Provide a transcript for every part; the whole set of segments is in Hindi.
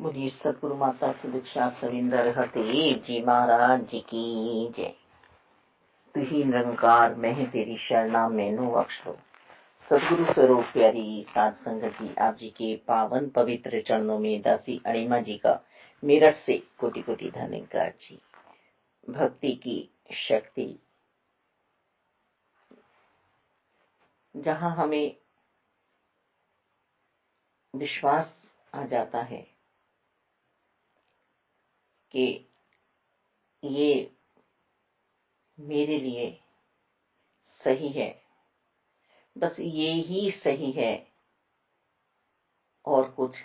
मुझे सतगुरु माता सुदीक्षा सविंदर हरदेव जी महाराज जी की जय। तू ही निरंकार मैं तेरी शरणा मैनू बख्श लो। सदगुरु स्वरूप प्यारी साध संगत जी, आप जी के पावन पवित्र चरणों में दासी अणिमा जी का मेरठ से कोटि कोटि धन्यवाद जी। भक्ति की शक्ति, जहां हमें विश्वास आ जाता है कि ये मेरे लिए सही है, बस ये ही सही है और कुछ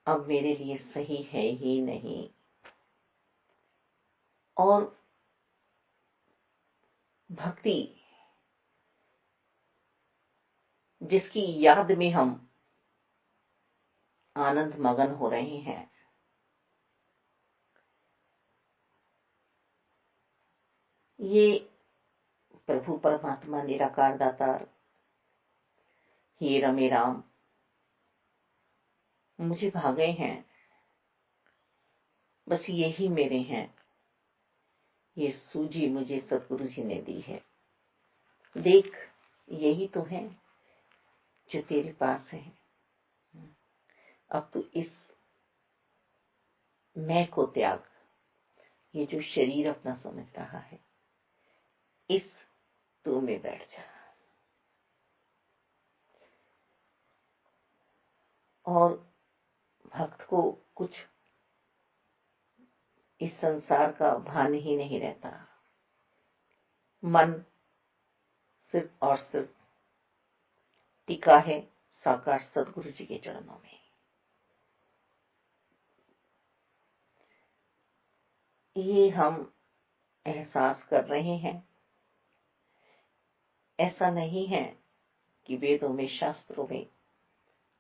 अब मेरे लिए सही है ही नहीं। और भक्ति जिसकी याद में हम आनंद मगन हो रहे हैं, ये प्रभु परमात्मा निराकार दातार हे रमे राम मुझे भागे हैं, बस यही मेरे हैं। ये सूझी मुझे सतगुरु जी ने दी है। देख, यही तो है जो तेरे पास है। अब तू इस मैं को त्याग, ये जो शरीर अपना समझ रहा है, इस तू में बैठ जा और भक्त को कुछ इस संसार का भान ही नहीं रहता। मन सिर्फ और सिर्फ टिका है साकार सदगुरु जी के चरणों में। ये हम एहसास कर रहे हैं। ऐसा नहीं है कि वेदों में, शास्त्रों में,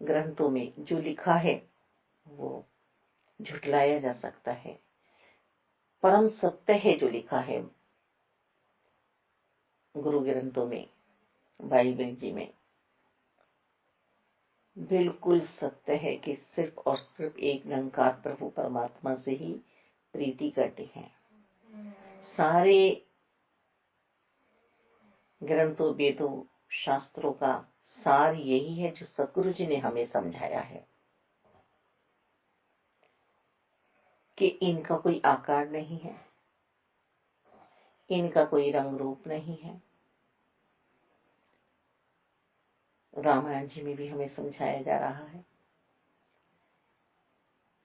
ग्रंथों में जो लिखा है वो झुटलाया जा सकता है। परम सत्य है जो लिखा है गुरु ग्रंथों में, बाइबल जी में, बिल्कुल सत्य है कि सिर्फ और सिर्फ एक निरंकार प्रभु परमात्मा से ही प्रीति करते हैं। सारे ग्रंथों, वेदों, शास्त्रों का सार यही है जो सतगुरु जी ने हमें समझाया है कि इनका कोई आकार नहीं है, इनका कोई रंग रूप नहीं है। रामायण जी में भी हमें समझाया जा रहा है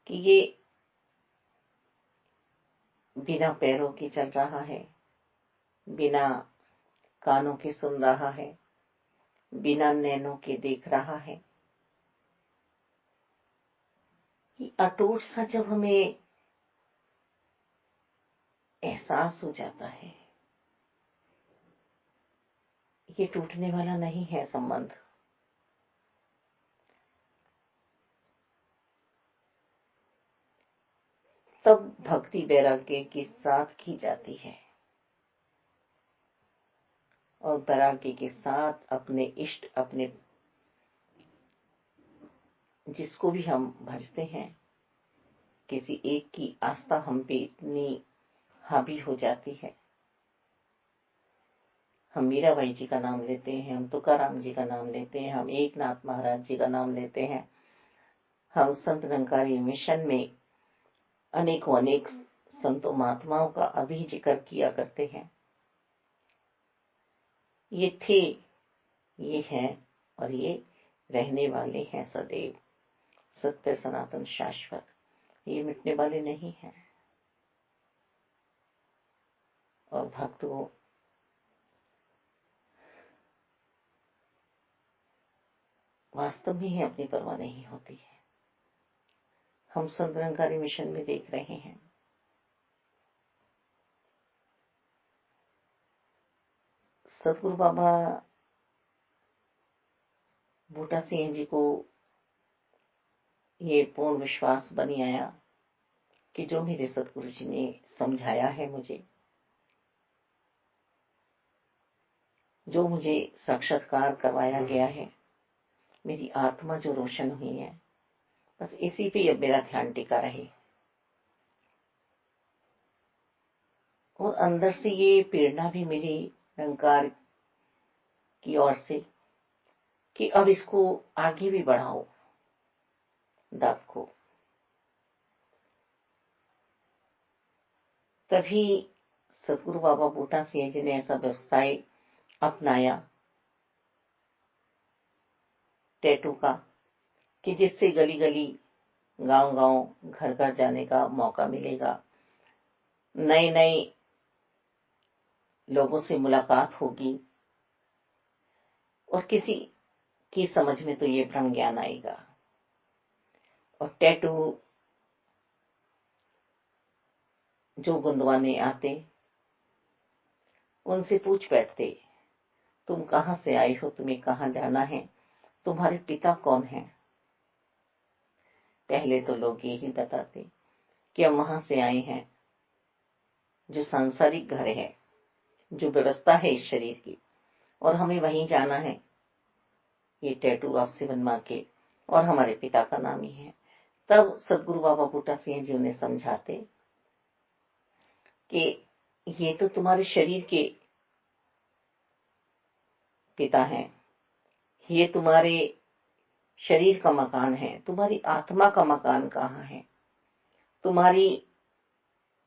कि ये बिना पैरों के चल रहा है, बिना कानों के सुन रहा है, बिना नैनों के देख रहा है। ये अटूट सा जब हमें एहसास हो जाता है, ये टूटने वाला नहीं है संबंध। तब भक्ति वैराग्य के साथ की जाती है और वैराग्य के साथ अपने इष्ट, अपने जिसको भी हम भजते हैं, किसी एक की आस्था हम पे इतनी हावी हो जाती है। हम मीराबाई जी का नाम लेते हैं, हम तुकाराम जी का नाम लेते हैं, हम एकनाथ महाराज जी का नाम लेते हैं, हम संत निरंकारी मिशन में अनेकों अनेक संतों महात्माओं का अभी जिक्र किया करते हैं। ये थे, ये हैं और ये रहने वाले हैं सदैव, सत्य सनातन शाश्वत, ये मिटने वाले नहीं हैं। और भक्त को वास्तव में ही अपनी परवाह नहीं होती है। हम संत निरंकारी मिशन में देख रहे हैं, सतगुरु बाबा बूटा सिंह जी को ये पूर्ण विश्वास बनी आया कि जो मेरे सतगुरु जी ने समझाया है मुझे, जो मुझे साक्षात्कार करवाया गया है, मेरी आत्मा जो रोशन हुई है, बस इसी पे अब मेरा ध्यान टिका रहे। और अंदर से ये प्रेरणा भी मिली निरंकार की ओर से कि अब इसको आगे भी बढ़ाओ, दाप को। तभी सतगुरु बाबा बूटा सिंह जी ने ऐसा व्यवसाय अपनाया टैटू का कि जिससे गली गली, गांव गांव, घर घर जाने का मौका मिलेगा, नए नए लोगों से मुलाकात होगी और किसी की समझ में तो ये ब्रह्म ज्ञान आएगा। और टैटू जो गुंदवाने आते उनसे पूछ बैठते, तुम कहां से आए हो, तुम्हें कहां जाना है, तुम्हारे पिता कौन हैं। पहले तो लोग यही बताते कि हम वहां से आए हैं, जो सांसारिक घर है, जो व्यवस्था है इस शरीर की, और हमें वहीं जाना है। ये टैटू आपसे बनवा के, और हमारे पिता का नाम ही है। तब सदगुरु बाबा बूटा सिंह जी उन्हें समझाते कि ये तो तुम्हारे शरीर के पिता हैं, ये तुम्हारे शरीर का मकान है, तुम्हारी आत्मा का मकान कहाँ है, तुम्हारी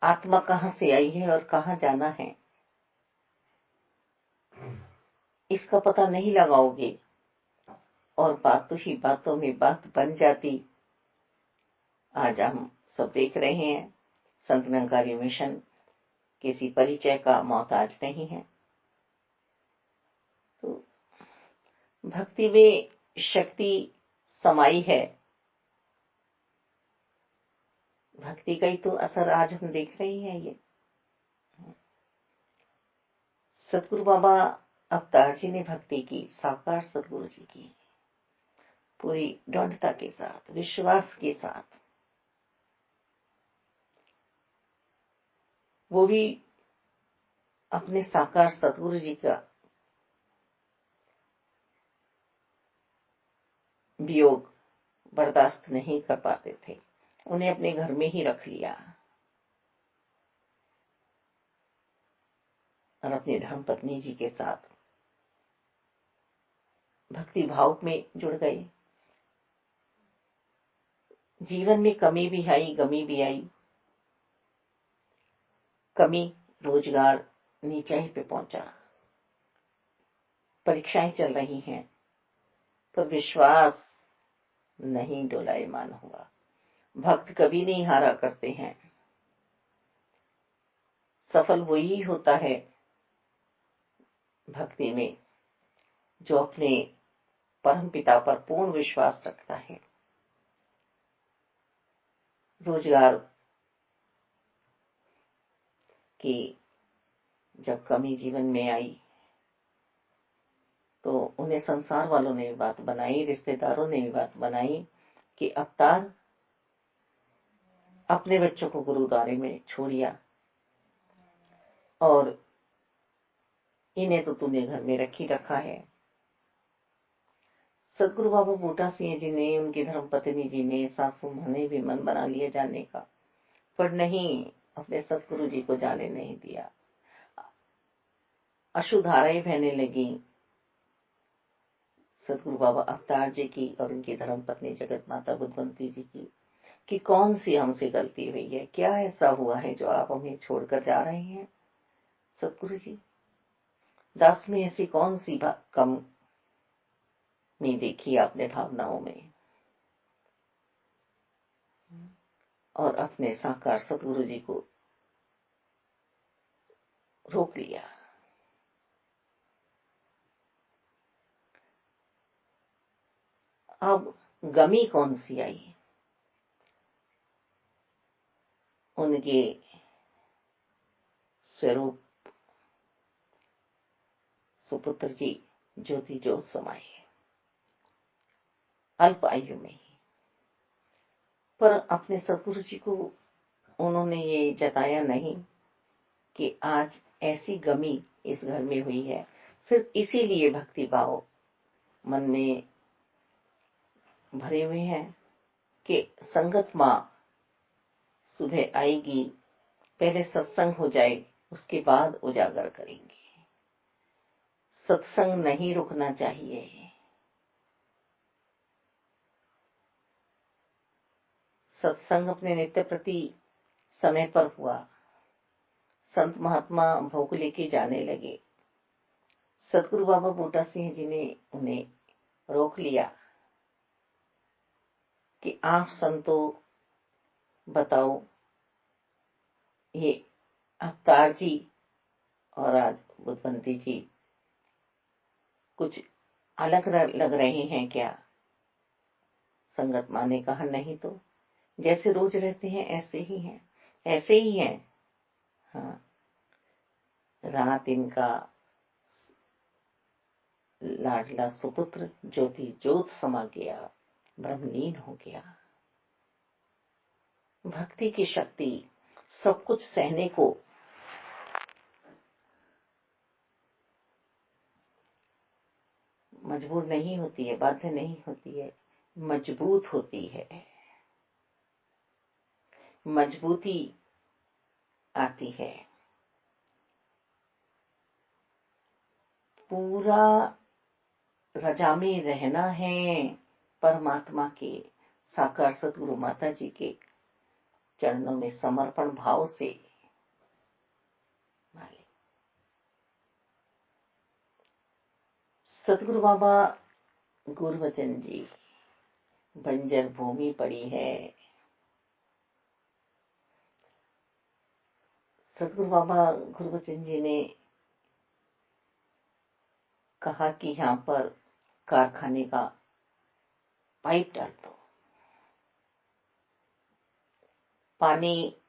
आत्मा कहाँ से आई है और कहाँ जाना है, इसका पता नहीं लगाओगे और बातों ही बातों में बात बन जाती। आज हम सब देख रहे हैं, संत निरंकारी मिशन किसी परिचय का मोहताज नहीं है। तो भक्ति में शक्ति समाई है, भक्ति का ही तो असर आज हम देख रहे हैं। ये सतगुरु बाबा अवतार जी ने भक्ति की, साकार सतगुरु जी की, पूरी दृढ़ता के साथ, विश्वास के साथ। वो भी अपने साकार सतगुरु जी का वियोग बर्दाश्त नहीं कर पाते थे, उन्हें अपने घर में ही रख लिया और अपनी धर्म पत्नी जी के साथ भक्ति भाव में जुड़ गए। जीवन में कमी भी आई, गमी भी आई। कमी, रोजगार नीचाई पे पहुंचा, परीक्षाएं चल रही हैं, पर विश्वास नहीं डोलायमान हुआ। भक्त कभी नहीं हारा करते हैं, सफल वही होता है भक्ति में जो अपने परम पिता पर पूर्ण विश्वास रखता है। रोजगार की जब कमी जीवन में आई तो उन्हें संसार वालों ने भी बात बनाई, रिश्तेदारों ने भी बात बनाई कि अवतार अपने बच्चों को गुरुद्वारे में छोड़िया और इन्हें तो तूने घर में रखी रखा है। सदगुरु बाबा बूटा सिंह जी ने, उनकी धर्मपत्नी जी ने, सासू मां ने भी मन बना लिया जाने का, पर नहीं, अपने सतगुरु जी को जाने नहीं दिया। अशुधाराएं बहने लगी सदगुरु बाबा अवतार जी की और उनकी धर्मपत्नी जगत माता बुद्धवंती जी की कि कौन सी हमसे गलती हुई है, क्या ऐसा हुआ है जो आप हमें छोड़कर जा रहे हैं सतगुरु जी। दास में ऐसी कौन सी कम नहीं देखी आपने भावनाओं में, और अपने साकार सतगुरु जी को रोक लिया। अब गमी कौन सी आई, उनके स्वरूप सुपुत्र जी ज्योति ज्योत समाये अल्प आयु में ही, पर अपने सतगुरु जी को उन्होंने ये जताया नहीं कि आज ऐसी गमी इस घर में हुई है, सिर्फ इसीलिए भक्ति भाव मन में भरे हुए हैं कि संगत माँ सुबह आएगी, पहले सत्संग हो जाए, उसके बाद उजागर करेंगे। सत्संग नहीं रुकना चाहिए। सत्संग अपने नित्य प्रति समय पर हुआ। संत महात्मा भोग लेके जाने लगे। सतगुरु बाबा बूटा सिंह जी ने उन्हें रोक लिया कि आप संतो बताओ, ये अवतार जी और आज बुद्धवंती जी कुछ अलग लग रहे हैं क्या? संगत माँ ने कहा नहीं तो, जैसे रोज रहते हैं ऐसे ही हैं, ऐसे ही हैं। हाँ, रात इनका लाडला सुपुत्र ज्योति ज्योत समा गया, ब्रह्मलीन हो गया। भक्ति की शक्ति सब कुछ सहने को मजबूर नहीं होती है, बाध्य नहीं होती है, मजबूत होती है। मजबूती आती है। पूरा रजा में रहना है परमात्मा के साकार सतगुरु माता जी के चरणों में समर्पण भाव से। सतगुरु बाबा गुरबचन जी, बंजर भूमि पड़ी है। सतगुरु बाबा गुरबचन जी ने कहा कि यहां पर कारखाने का पाइप डाल दो, पानी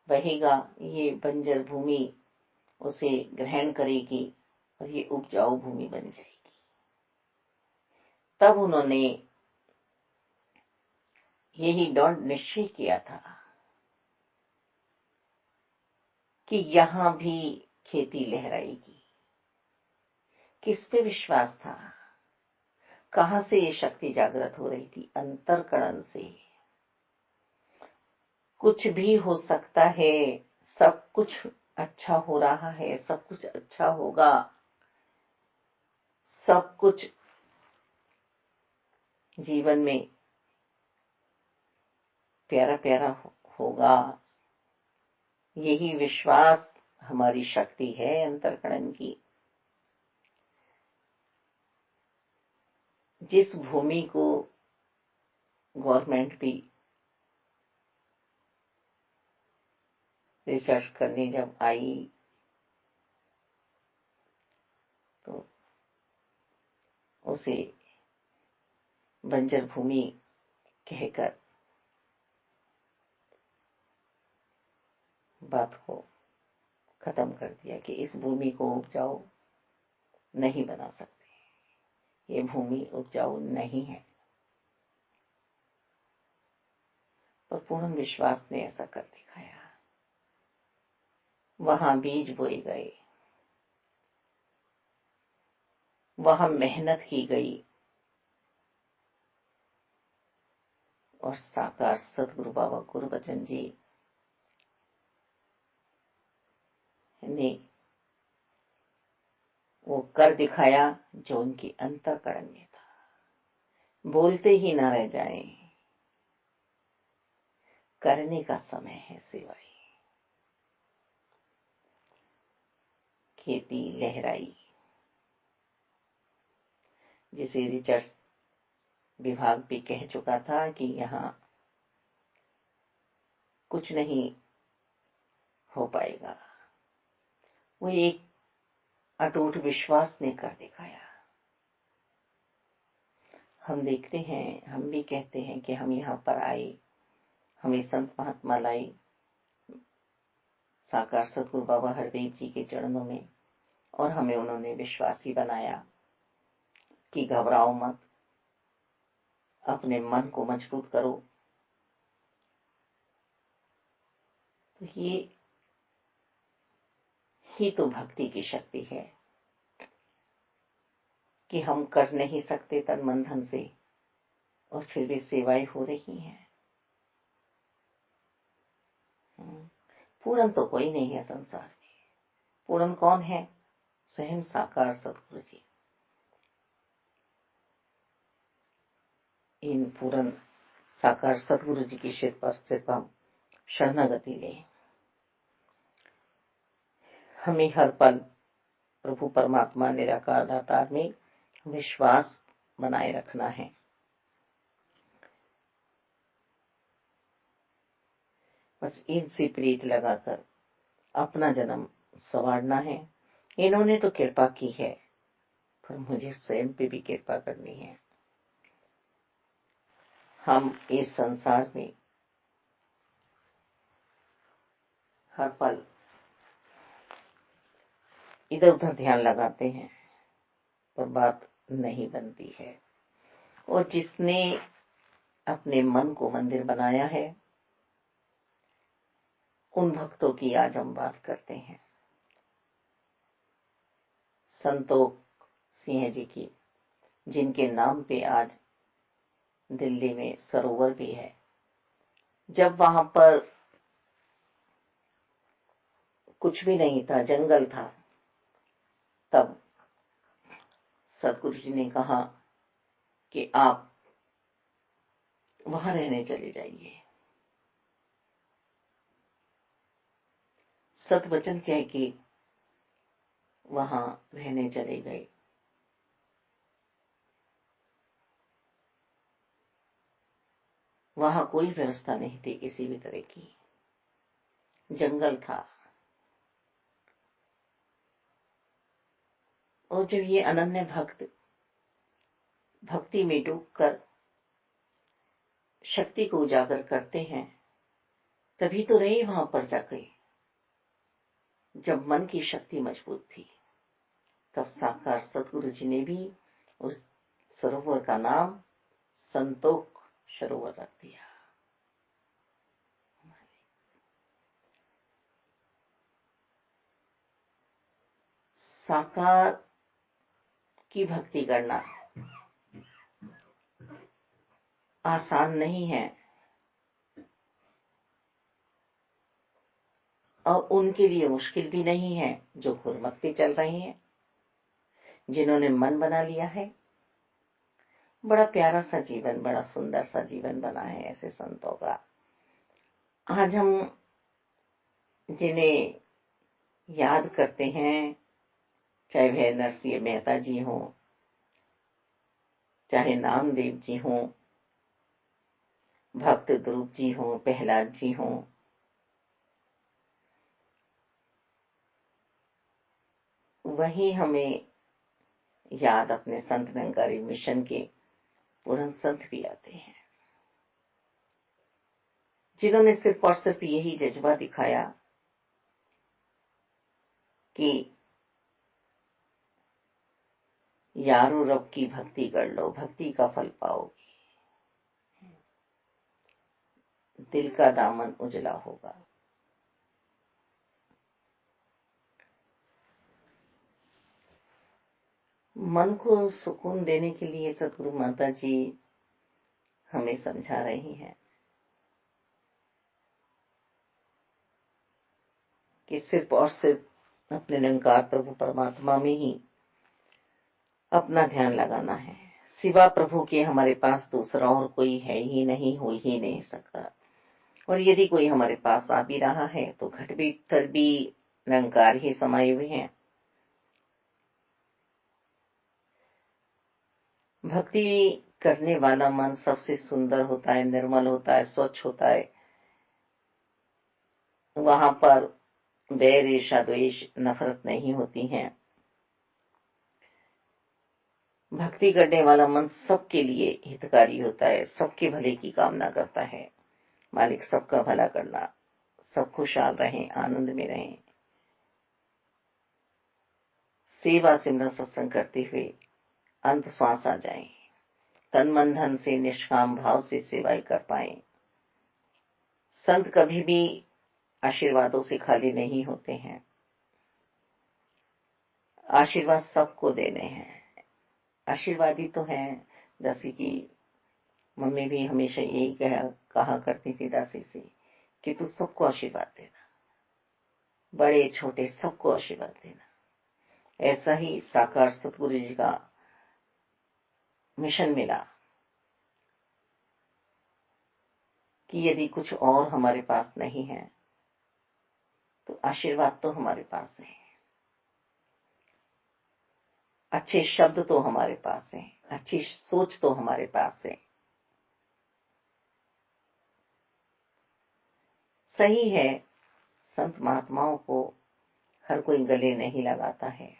बहेगा, ये बंजर भूमि उसे ग्रहण करेगी और ये उपजाऊ भूमि बन जाएगी। तब उन्होंने यही दृढ़ निश्चय किया था कि यहां भी खेती लहराएगी। किस पे विश्वास था? कहां से ये शक्ति जागृत हो रही थी? अंतर्करण से। कुछ भी हो सकता है, सब कुछ अच्छा हो रहा है, सब कुछ अच्छा होगा, सब कुछ जीवन में प्यारा प्यारा होगा। यही विश्वास हमारी शक्ति है अंतर्करण की। जिस भूमि को गवर्नमेंट भी रिसर्च करने जब आई तो उसे बंजर भूमि कहकर बात को खत्म कर दिया कि इस भूमि को उपजाऊ नहीं बना सकते, ये भूमि उपजाऊ नहीं है। पर पूर्ण विश्वास ने ऐसा कर दिखाया। वहां बीज बोए गए, वहां मेहनत की गई और साकार सतगुरु बाबा गुरबचन जी ने वो कर दिखाया जो उनकी अंतःकरण में था। बोलते ही ना रह जाए, करने का समय है सेवाई। खेती लहराई, जिसे रिसर्च विभाग भी कह चुका था कि यहां कुछ नहीं हो पाएगा, वो एक अटूट विश्वास ने कर दिखाया। हम देखते हैं, हम भी कहते हैं कि हम यहाँ पर आए, हमें संत महात्मा लाई साकार सतगुरु बाबा हरदेव जी के चरणों में, और हमें उन्होंने विश्वासी बनाया कि घबराओ मत, अपने मन को मजबूत करो। तो ये ही तो भक्ति की शक्ति है कि हम कर नहीं सकते तन मन धन से, और फिर भी सेवाएं हो रही हैं। पूर्ण तो कोई नहीं है संसार में। पूर्ण कौन है? स्वयं साकार सदगुरु जी। इन पूर्ण साकार सदगुरु जी की शिर पर सिर्फ हम शरणागति लें। हमें हर पल प्रभु परमात्मा निराकार दातार में विश्वास बनाए रखना है। बस इनसे प्रीत लगाकर अपना जन्म संवारना है। इन्होंने तो कृपा की है, पर मुझे स्वयं पे भी कृपा करनी है। हम इस संसार में हर पल इधर उधर ध्यान लगाते हैं, पर बात नहीं बनती है। और जिसने अपने मन को मंदिर बनाया है, उन भक्तों की आज हम बात करते हैं। संतोख सिंह जी की, जिनके नाम पे आज दिल्ली में सरोवर भी है। जब वहां पर कुछ भी नहीं था, जंगल था, तब सतगुरु जी ने कहा कि आप वहां रहने चले जाइए। सत वचन कह के वहां रहने चले गए। वहां कोई व्यवस्था नहीं थी किसी भी तरह की, जंगल था। और जब ये अनन्य भक्त भक्ति में डूबकर शक्ति को उजागर करते हैं, तभी तो रहे वहां पर जाकर। जब मन की शक्ति मजबूत थी, तब साकार सतगुरु जी ने भी उस सरोवर का नाम संतोख सरोवर रख दिया। साकार की भक्ति करना आसान नहीं है, और उनके लिए मुश्किल भी नहीं है जो गुरमत पे चल रहे हैं, जिन्होंने मन बना लिया है। बड़ा प्यारा सा जीवन, बड़ा सुंदर सा जीवन बना है ऐसे संतों का। आज हम जिन्हें याद करते हैं, चाहे वह नरसिंह मेहता जी हों, चाहे नामदेव जी हों, भक्त ध्रुव जी हों, प्रहलाद जी हों, वही हमें याद अपने संत निरंकारी मिशन के पूर्ण संत भी आते हैं, जिन्होंने सिर्फ और सिर्फ यही जज्बा दिखाया कि यारो रब की भक्ति कर लो, भक्ति का फल पाओगे, दिल का दामन उजला होगा। मन को सुकून देने के लिए सतगुरु माता जी हमें समझा रही हैं कि सिर्फ और सिर्फ अपने निरंकार प्रभु परमात्मा में ही अपना ध्यान लगाना है। सिवा प्रभु के हमारे पास दूसरा और कोई है ही नहीं, हो ही नहीं सकता। और यदि कोई हमारे पास आ भी रहा है तो घट भीतर भी निरंकार ही समाये हुए हैं। भक्ति करने वाला मन सबसे सुंदर होता है, निर्मल होता है, स्वच्छ होता है। वहां पर बैर, ईर्ष्या, द्वेष, नफरत नहीं होती है। भक्ति करने वाला मन सबके लिए हितकारी होता है, सबके भले की कामना करता है। मालिक सबका भला करना, सब खुशहाल रहें, आनंद में रहें। सेवा सिमरन सत्संग करते हुए अंत श्वास आ जाए, तन मन धन से निष्काम भाव से सेवाएं कर पाए। संत कभी भी आशीर्वादों से खाली नहीं होते हैं। आशीर्वाद सबको देने हैं। आशीर्वादी तो हैं, जैसे कि मम्मी भी हमेशा यही कहा करती थी दासी से कि तू सबको आशीर्वाद देना, बड़े छोटे सबको आशीर्वाद देना। ऐसा ही साकार सतगुरु जी का मिशन मिला कि यदि कुछ और हमारे पास नहीं है तो आशीर्वाद तो हमारे पास है, अच्छे शब्द तो हमारे पास है, अच्छी सोच तो हमारे पास है। सही है, संत महात्माओं को हर कोई गले नहीं लगाता है,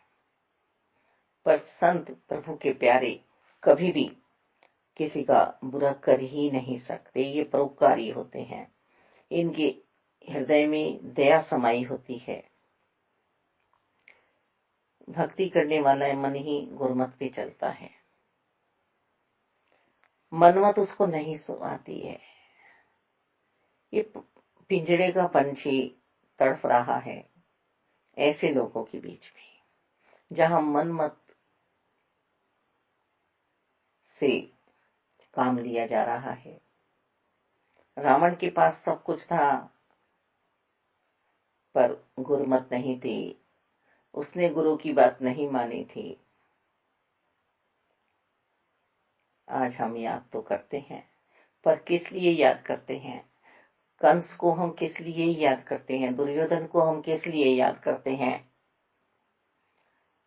पर संत प्रभु के प्यारे कभी भी किसी का बुरा कर ही नहीं सकते। ये परोपकारी होते हैं, इनके हृदय में दया समाई होती है। भक्ति करने वाला मन ही गुरमत पे चलता है, मनमत उसको नहीं सुनाती है। ये पिंजड़े का पंछी तड़फ रहा है ऐसे लोगों के बीच में, जहां मनमत से काम लिया जा रहा है। रावण के पास सब कुछ था पर गुरमत नहीं थी, उसने गुरु की बात नहीं मानी थी। आज हम याद तो करते हैं, पर किस लिए याद करते हैं? कंस को हम किस लिए याद करते हैं? दुर्योधन को हम किस लिए याद करते हैं?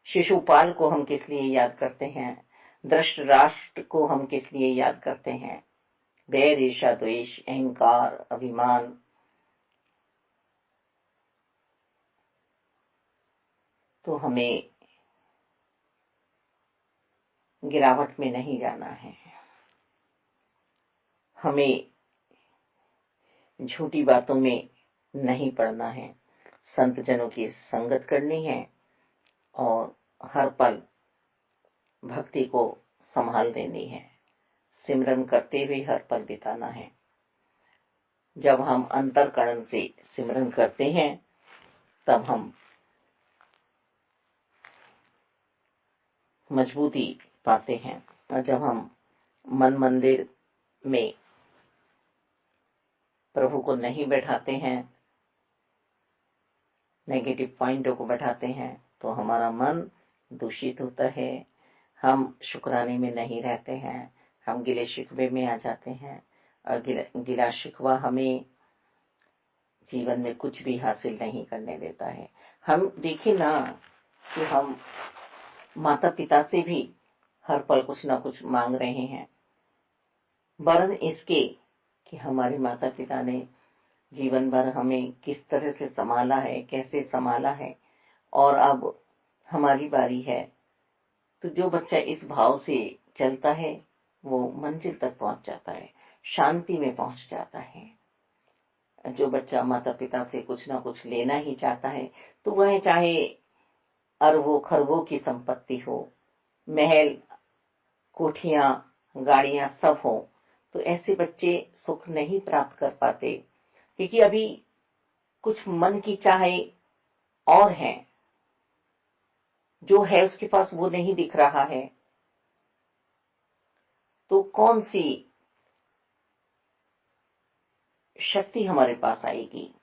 शिशुपाल को हम किस लिए याद करते हैं? धृतराष्ट्र को हम किस लिए याद करते हैं? बैर, ईर्ष्या, द्वेष, अहंकार, अभिमान, तो हमें गिरावट में नहीं जाना है। हमें झूठी बातों में नहीं पड़ना है, संत जनों की संगत करनी है और हर पल भक्ति को संभाल देनी है, सिमरन करते हुए हर पल बिताना है। जब हम अंतःकरण से सिमरन करते हैं तब हम मजबूती पाते हैं, और जब हम मन मंदिर में प्रभु को नहीं बैठाते हैं, नेगेटिव पॉइंटों को बैठाते हैं, तो हमारा मन दूषित होता है, हम शुक्राने में नहीं रहते हैं, हम गिले शिकवे में आ जाते हैं, और गिला शिकवा हमें जीवन में कुछ भी हासिल नहीं करने देता है। हम देखिए ना कि हम माता पिता से भी हर पल कुछ ना कुछ मांग रहे हैं, वरन इसके कि हमारे माता पिता ने जीवन भर हमें किस तरह से संभाला है, कैसे संभाला है, और अब हमारी बारी है। तो जो बच्चा इस भाव से चलता है वो मंजिल तक पहुंच जाता है, शांति में पहुंच जाता है। जो बच्चा माता पिता से कुछ ना कुछ लेना ही चाहता है, तो वह चाहे अरबों खरबों की संपत्ति हो, महल, कोठियां, गाड़ियां सब हो, तो ऐसे बच्चे सुख नहीं प्राप्त कर पाते, क्योंकि अभी कुछ मन की चाहे और है, जो है उसके पास वो नहीं दिख रहा है। तो कौन सी शक्ति हमारे पास आएगी?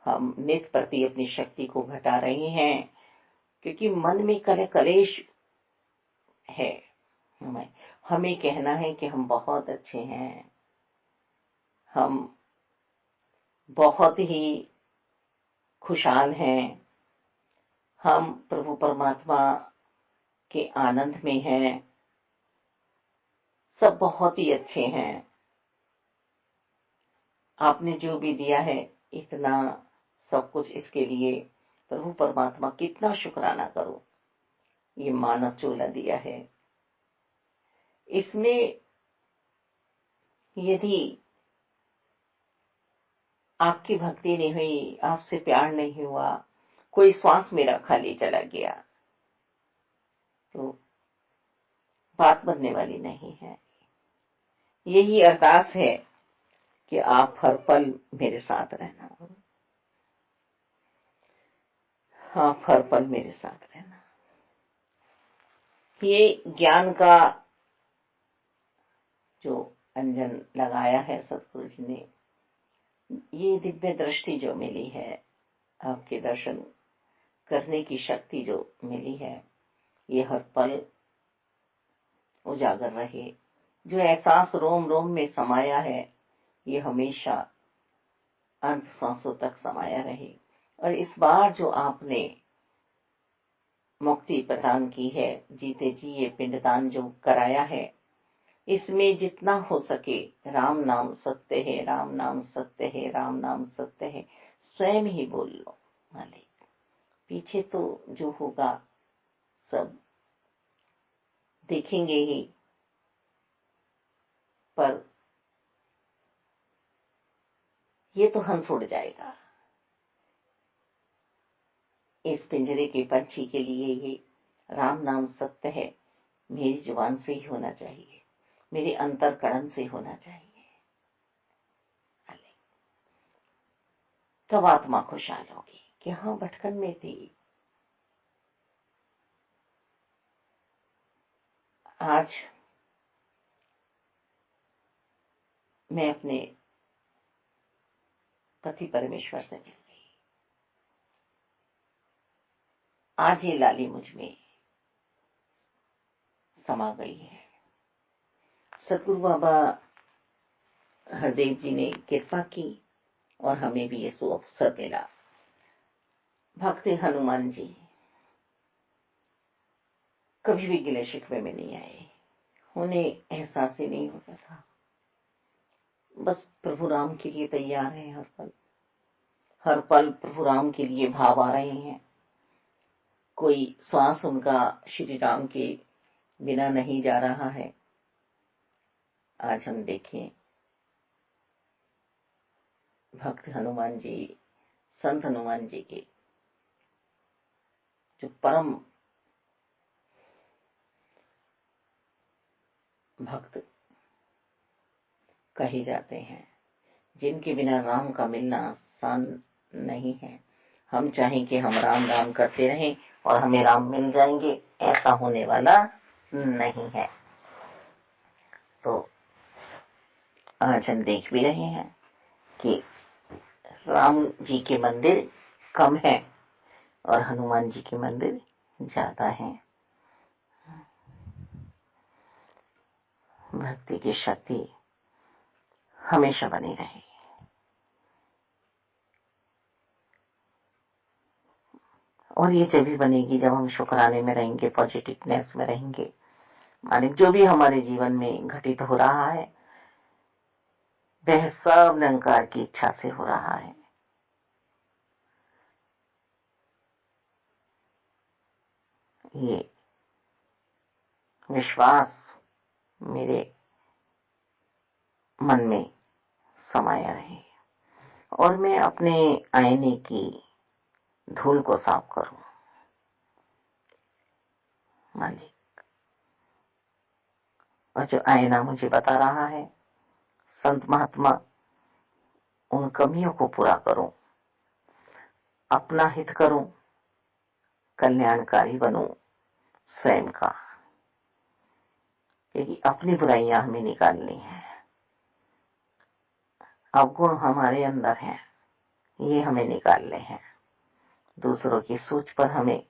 हम नित प्रति अपनी शक्ति को घटा रहे हैं, क्योंकि मन में कलेश है। हमें कहना है कि हम बहुत अच्छे हैं, हम बहुत ही खुशहाल हैं, हम प्रभु परमात्मा के आनंद में हैं, सब बहुत ही अच्छे हैं। आपने जो भी दिया है इतना सब कुछ, इसके लिए प्रभु परमात्मा कितना शुक्राना करो। ये मानव चूल्हा दिया है, इसमें यदि आपकी भक्ति नहीं हुई, आपसे प्यार नहीं हुआ, कोई श्वास मेरा खाली चला गया, तो बात बनने वाली नहीं है। यही अरदास है कि आप हर पल मेरे साथ रहना, आप हर पल मेरे साथ रहना। ये ज्ञान का जो अंजन लगाया है सतगुरु जी ने, ये दिव्य दृष्टि जो मिली है, आपके दर्शन करने की शक्ति जो मिली है, ये हर पल उजागर रहे। जो एहसास रोम रोम में समाया है, ये हमेशा अंत सांसों तक समाया रहे। और इस बार जो आपने मुक्ति प्रदान की है, जीते जी ये पिंडदान जो कराया है, इसमें जितना हो सके राम नाम सत्य है, राम नाम सत्य है, राम नाम सत्य है, स्वयं ही बोल लो मालिक। पीछे तो जो होगा सब देखेंगे ही, पर ये तो हंस उड़ जाएगा। इस पिंजरे के पंछी के लिए ये राम नाम सत्य है मेरी जुबान से ही होना चाहिए, मेरे अंतरकरण से होना चाहिए। तब आत्मा खुशहाल होगी कि हाँ, भटकन में थी, आज मैं अपने पति परमेश्वर से मिल गई। आज ये लाली मुझ में समा गई है। सतगुरु बाबा हरदेव जी ने कृपा की और हमें भी ये अवसर मिला। भक्त हनुमान जी कभी भी गिले शिकवे में नहीं आए, उन्हें एहसास ही नहीं होता था, बस प्रभु राम के लिए तैयार है। हर पल प्रभु राम के लिए भाव आ रहे हैं। कोई श्वास उनका श्री राम के बिना नहीं जा रहा है। आज हम देखें भक्त हनुमान जी, संत हनुमान जी के जो परम भक्त कहे जाते हैं, जिनके बिना राम का मिलना आसान नहीं है। हम चाहें कि हम राम राम करते रहें और हमें राम मिल जाएंगे, ऐसा होने वाला नहीं है। तो आज हम देख भी रहे हैं कि राम जी के मंदिर कम है और हनुमान जी के मंदिर ज्यादा हैं। भक्ति की शक्ति हमेशा बनी रहे। और ये जब भी बनेगी जब हम शुक्राने में रहेंगे, पॉजिटिवनेस में रहेंगे। मालिक, जो भी हमारे जीवन में घटित हो रहा है वह सब निरंकार की इच्छा से हो रहा है। ये विश्वास मेरे मन में समाया रहे और मैं अपने आईने की धूल को साफ करूं। मालिक, और जो आईना मुझे बता रहा है संत महात्मा, उन कमियों को पूरा करूं, अपना हित करूं, कल्याणकारी बनूं स्वयं का, क्योंकि अपनी बुराइयां हमें निकालनी है। अवगुण हमारे अंदर हैं, ये हमें निकालने हैं। दूसरों की सोच पर हमें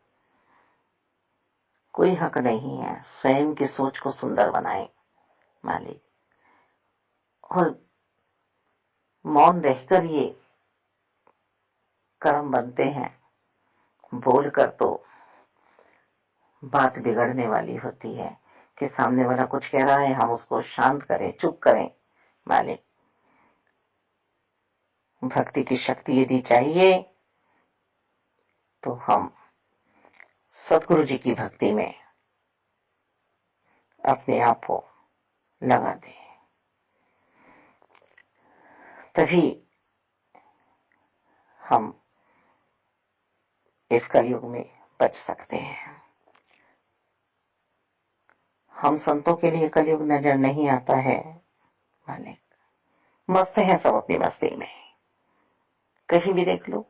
कोई हक नहीं है। स्वयं की सोच को सुंदर बनाए मालिक, और मौन रहकर ये कर्म बनते हैं। बोलकर तो बात बिगड़ने वाली होती है कि सामने वाला कुछ कह रहा है, हम उसको शांत करें, चुप करें। मालिक, भक्ति की शक्ति यदि चाहिए तो हम सतगुरु जी की भक्ति में अपने आप को लगा दें, तभी हम इस कलयुग में बच सकते हैं। हम संतों के लिए कलयुग नजर नहीं आता है। मालिक, मस्त है सब अपनी मस्ती में, कहीं भी देख लो,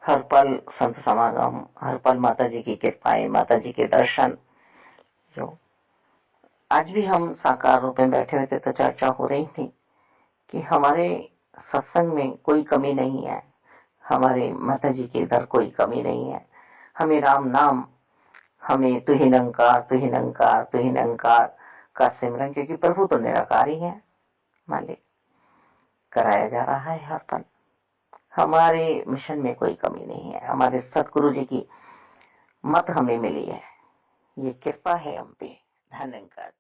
हर पल संत समागम, हर पल माता जी की कृपाएं, माता जी के दर्शन, जो आज भी हम साकार रूप में बैठे हुए थे तो चर्चा हो रही थी कि हमारे सत्संग में कोई कमी नहीं है, हमारे माता जी के इधर कोई कमी नहीं है। हमें राम नाम, हमें तू ही निरंकार, तू ही निरंकार, तू ही निरंकार का सिमरन, क्योंकि प्रभु तो निराकार ही है, मालिक, कराया जा रहा है हर पल। हमारे मिशन में कोई कमी नहीं है। हमारे सतगुरु जी की मत हमें मिली है, ये कृपा है हम पे। धन्यवाद।